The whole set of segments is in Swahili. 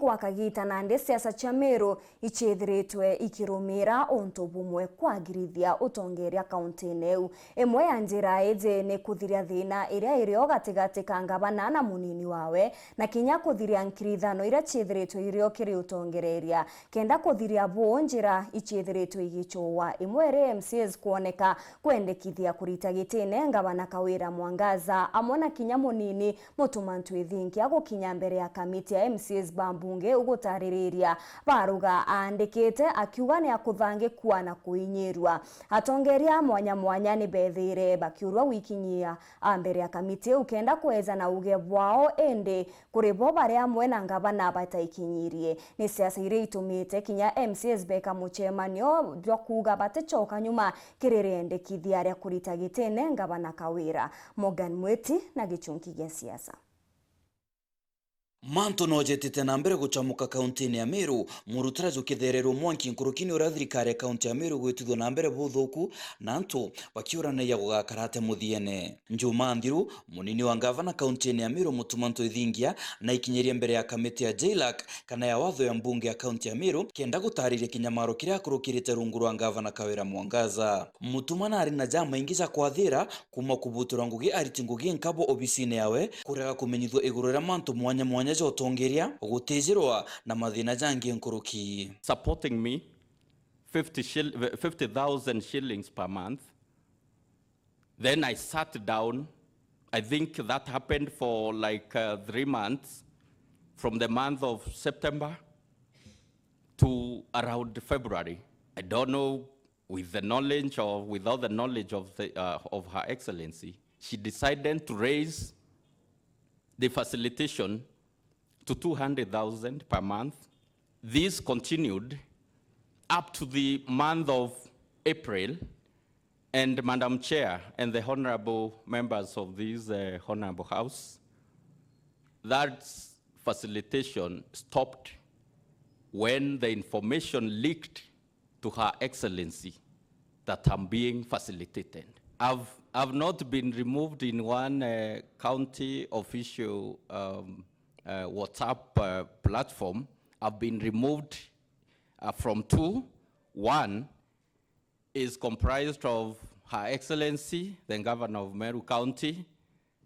Gwakagitana nde siasa cia MERU ichithiritwe ikirumira untu bumwe kwagirithia utongeria kaunti-ini eu. Imwe ya njira iji ni kuthiria thina iria irio gatigati ka ngabana na munini wawe na kinya kuthiria nkirithano iria chithiritwe irio kiri utongereria kenda kuthiria bu njira ichithiritwe igichuwa. Imwe ri MCAS kuoneka kwendekithia kurita gitine ngabana KAWIRA Mwangaza amwe na kinya munini Mutumantu Ithinkia gukinya mbere ya kamiti ya MCAS bunge ugutariria baruga andikite akiuga ni akuthangikua na kuinyirwa. Atongeria mwanya ni bethire bakiurwa wikinyia mbere ya kamiti ukenda kweza na uge bwao ende kuribo bare amwe na ngabana bataikinyirie. Ni siasa ire itumite kinya MCAS beka muchemanio byo kuga batechoka nyuma kirerende kithiaria kurita gitene ngabana KAWIRA. Morgan Mweti na Gîchunki gya siasa. Manto nojetete na mbere guchamuka kaunti ya MERU murutarazo kitherero mwanki nkurukini ura thirikari ya kaunti ya MERU gwitithwo na mbere buthuku na antu bakiurana ya gugakarate muthiene. Njuma Ndhiru munini wa ngavana kaunti ya MERU Mutumantu Ithinkia na ikinyeria mbere ya kamiti ya JLAC kana ya watho ya mbunge ya kaunti ya MERU kenda gutariria kinyamaro kiria kurukirite rungu rwa ngavana KAWIRA Mwangaza. Mutumana ari na jama ingiza kwathira kuma kubutura ngugi ariti ngugi nkabo obisine yawe kurega kumenyithwo iguru ria mantu mwanya jotongeria gutejirwa na mathina jangi nkuruki. Supporting me 50,000 shillings per month. Then I sat down. I think that happened for like 3 months, from the month of September to around February. I don't know, with the knowledge or without the knowledge of Her Excellency, she decided to raise the facilitation to 200,000 per month. This continued up to the month of April, and Madam Chair and the honorable members of this honorable house, that facilitation stopped when the information leaked to Her Excellency that I'm being facilitated. I've not been removed in one county official WhatsApp platform. I've been removed from 2. One is comprised of Her Excellency, the Governor of MERU County,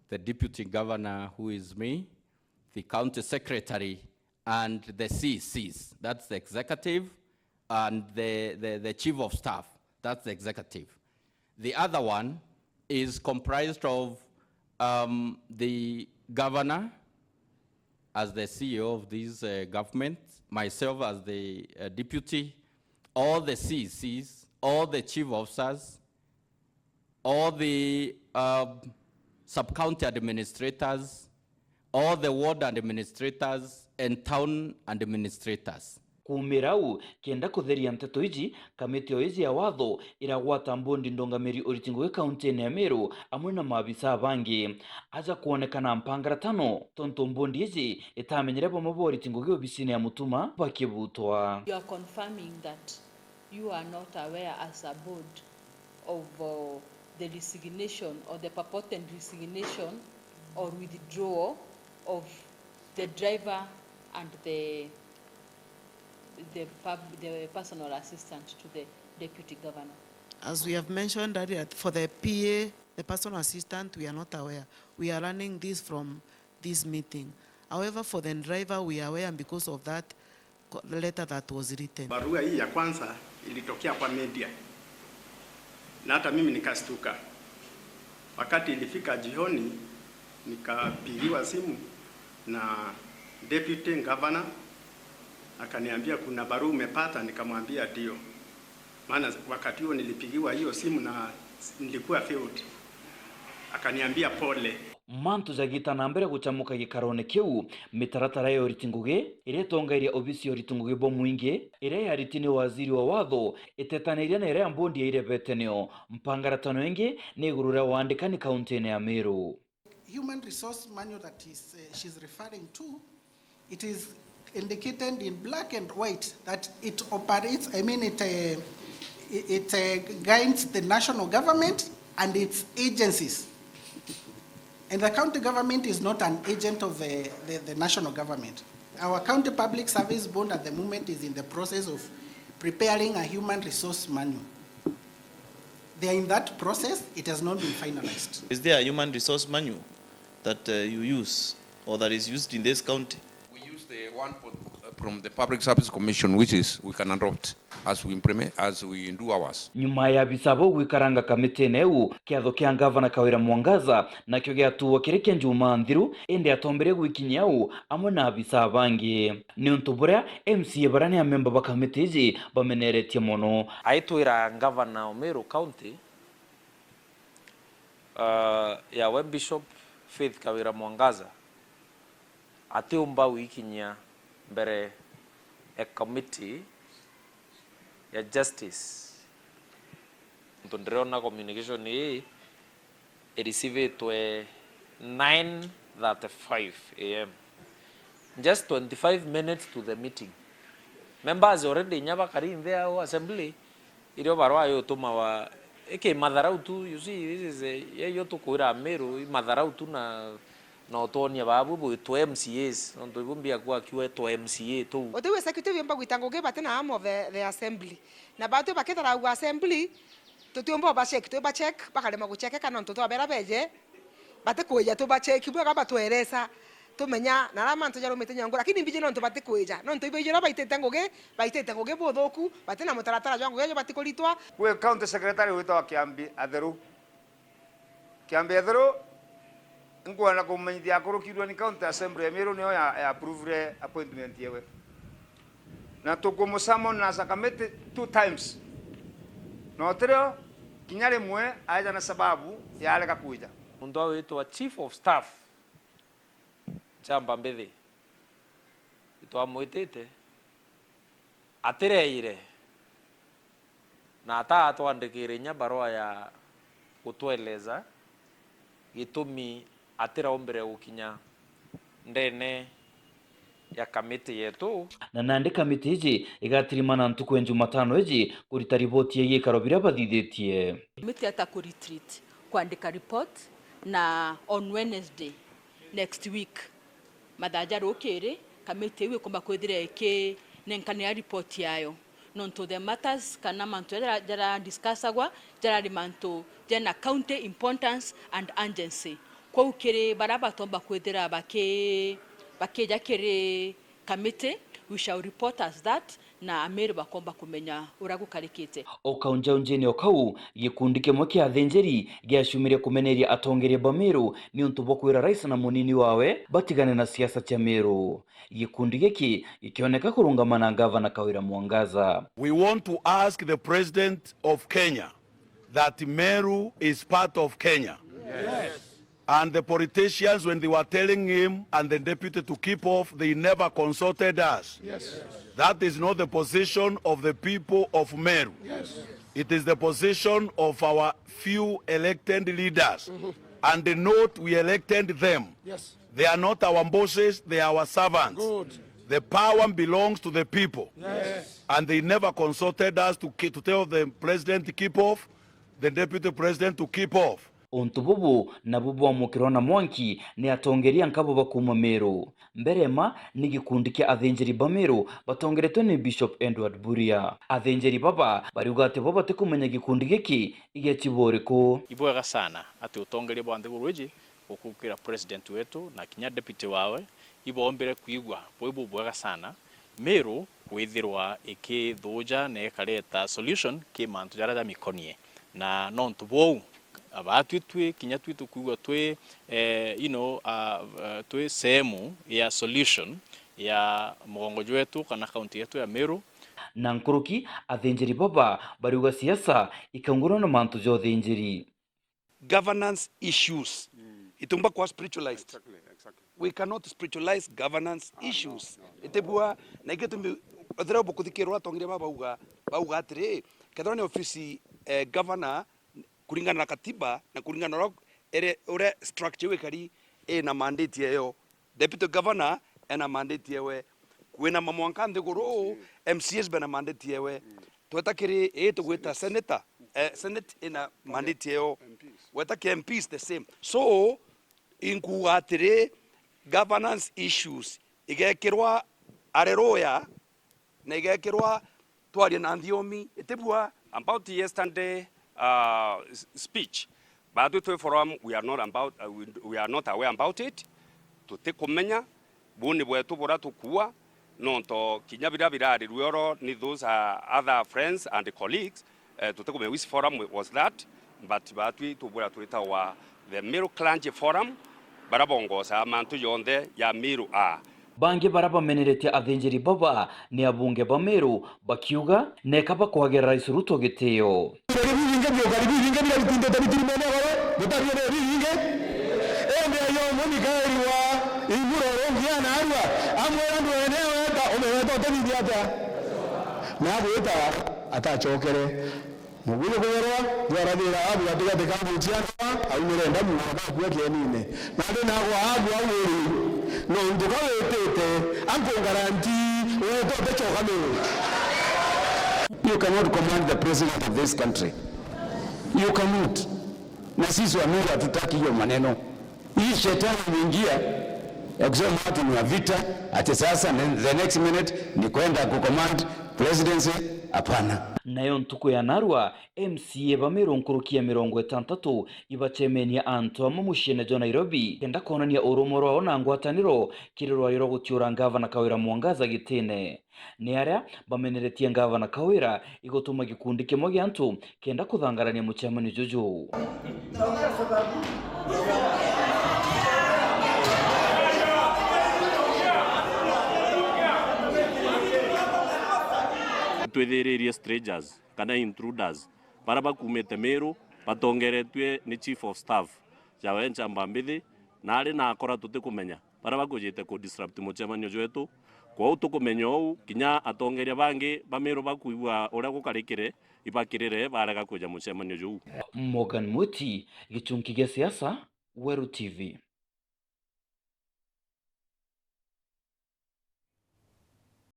the Deputy Governor, who is me, the County Secretary, and the CCs, that's the Executive, and the Chief of Staff, that's the Executive. The other one is comprised of the Governor, as the CEO of this government, myself as the deputy, all the CCs, all the chief officers, all the sub-county administrators, all the ward administrators, and town administrators. Kumirau kienda kutheria mteto iji kamiti oizi ya watho iragwata mbondi ndongamiri oritingo kaunti ya MERU amwe na maabisa bangi aja kuonekana mpangara tano tonto mbondi iji itamenyere bo mabo oritingo gyo bisine ya mutuma bakibutwa. You are confirming that you are not aware as a board of the resignation or the purported resignation or withdrawal of the driver and the personal assistant to the deputy governor. As we have mentioned earlier, for the PA, the personal assistant, we are not aware. We are running this from this meeting. However, for the driver, we are aware, and because of that, the letter that was written. Barua hii ya kwanza ilitokea kwa media. Na hata mimi nikastuka. Wakati ilifika jioni, nikapigiwa simu na deputy governor. Akaniambia kuna barua umepata, nikamwambia ndio. Maana wakati huo nilipigiwa hiyo simu na nilikuwa failed. Akaniambia pole. Mantu zagita na mbere guchamuka gikarone kiu mitaratara yo ritinguge ire tongairia obisi yo ritinguge bo mwinge ire ya ritini waziri wa watho itetaniria na ire ambondi ire betenio mpangaratano enge ne gurura waandikani kaunti ya MERU. Human resource manual that is she's referring to, it is indicated in black and white that it operates, I mean it guides the national government and its agencies. And the county government is not an agent of the national government. Our County Public Service Board at the moment is in the process of preparing a human resource manual. They are in that process. It has not been finalized. Is there a human resource manual that you use or that is used in this county? We use the one from the Public Service Commission, which is we can adopt as we implement, as we do ours. Nyuma ya bisabo gwikaranga kamiti neu kiatho kia ngavana Kawira Mwangaza nakio giatuo kirike njuma nthiru ende atombere gwikinyau amwe na abisa bangi ni untu buria MCA barani ya member ba kamiti ji bameneretie mono aitwira ngavana wa MERU County ya we Bishop Faith Kawira Mwangaza atiumba wikinya mbere a committee ya justice ndondrona communication hii receive it 9:35 AM, just 25 minutes to the meeting. Members already nyaba kari in their assembly irio barwa yo tuma wa eke madharau tu. You see, this is yo to kuira MERU madharau tu na otonia babu bu to MCAs ndo bumbia kwa kiwe to MCA to ote we secretary mba gwitango ge batena am of the assembly na batu baketara wa assembly tutiomba ba check to ba check bakale mago check kana nto to abera beje bate kuja to ba check bwa ba to eresa to menya na rama nto jaro metenya ngo lakini mbije nto bate kuja nto ibe na baitetango ge bodoku batena mutaratara jango ge bate kolitwa we county secretary wito kiambi atheru ngwana kumenyithia akorokirwo ni county assembly ya MERU niyo ya approve appointment yewe na tukumusamo na sakamete 2 times no trio kinyare mwe aja na sababu ya aleka kuja ndo wito chief of staff chamba mbele ito amwitete atireire na ata twandikire nya barua ya kutueleza gitumi atira ombere gukinya ndene ya kamiti yetu na nande kamiti ji igatirimana ntuku ya Jumatano eji kurita ripoti ya yekaro biria bathithetie Kamiti ataku retreat kuandika report na on Wednesday next week madhaja rokere kamiti iwe komba kwethire ke nenkania report yayo nonto the matters kana manto jara discussagwa jara limanto jana county importance and urgency kwa ukere baraba tomba kwethira bakeja kere committee. We shall report as that na MERU bakomba kumenya uragu karikite okaunja unjeni okau gikundi kimwe kia athinjiri giacumire kumeneria atongeria ba MERU ni untu bokwira rais na munini wawe batigane na siasa cia MERU. Gikundi giki gikioneka kurungamana ngavana Kawira Mwangaza. We want to ask the president of Kenya that MERU is part of Kenya. Yes. And the politicians, when they were telling him and the deputy to keep off, they never consulted us. Yes. That is not the position of the people of MERU. Yes. It is the position of our few elected leaders. And the note we elected them. Yes. They are not our bosses, they are our servants. Good. The power belongs to the people. Yes. And they never consulted us to tell the president to keep off, the deputy president to keep off. Untu bubu na bubu wa mukirona mwanki ni atongeria nkabo bakuma MERU. Mberema ni gikundi kia athinjiri ba MERU batongeretwe ni Bishop Edward Buria. Athinjiri baba bariugate baba tekumenya gikundi giki igechiboriku. Ibwega sana ati utongeria bwande buruji ukukira president wetu na kinya deputy wawe ibombere kuigwa boibu bwega sana MERU kwithirwa ikithuja na ikareta solution ki mantu jara mikonie na nontu bou abatu twe kinya twitu kuigwa twe twe sehemu ya solution ya mugongo wetu kana county yetu ya MERU. Na nkuruki athinjiri baba bariuga siasa ikangurana mantu jo athinjiri governance issues itumba kwa spiritualized. Exactly. We cannot spiritualize governance issues. Itebua na igetumbi othera bokuthikirwa atongiria bauga atiri kethwa ni ofisi governor kuringana na katiba na kuringana na ore structure wekari na mandate yeyo deputy governor ena mandate yewe kwina mamwanka ndiguru MCAs bena mandate yewe twetakiri tugwita senator senate ina mandate yeyo wetake MPs the same. So inkuatire governance issues igekirwa areroya na igekirwa twarie na thiomi itibua about yesterday speech batwe forum we are not aware about it tutikumenya buni bwetu bura tukua nonto kinyabira birari rwero ni those other friends and colleagues tutikumenya which forum was that but batwi tubura twita wa the MERU clergy forum barabongoza amantu yonde ya MERU bangi barabameneretie athinjiri baba ni abunge ba MERU bakiuga nekaba kwagera Rais Ruto gitio atachokere muguye kugerwa yaradira abu adiga de kambuciana ayurenda mu kwa kenine nade nago abu awuri no nduka wetete anko garanti weto bechoka mewe. You cannot command the president of this country. You cannot. Na sisi wa MERU hatutaki hiyo maneno. Hii shetani imeingia ya kusema watu ni wa vita ati sasa the next minute ni kwenda kucommand presidency. Hapana. Nayo ntuko ya narwa MCA ba MERU nkurukia 60 ibachemenia antu amushene jo Nairobi kenda konania urumoro ona ngwataniro kiriro yoro gutiura ngavana KAWIRA Mwangaza gitine ni aria bameneretie ngavana KAWIRA igotuma gikundi kimwe gya antu kenda kuthangarania mucemani juju. twetheririe strangers kana intruders para bakumete MERU batongeretwe ni chief of staff jawe nchamba mbithi na ari na akora tutikumenya para bakujite ku disrupt mucemanio jwetu kwa utukumenya ou kinya atongeria bangi ba MERU bakuigwa uria gukarikire ibakirire barega kuja mucemanio juu. Morgan Muti, Gîchunki gya siasa, WERU TV.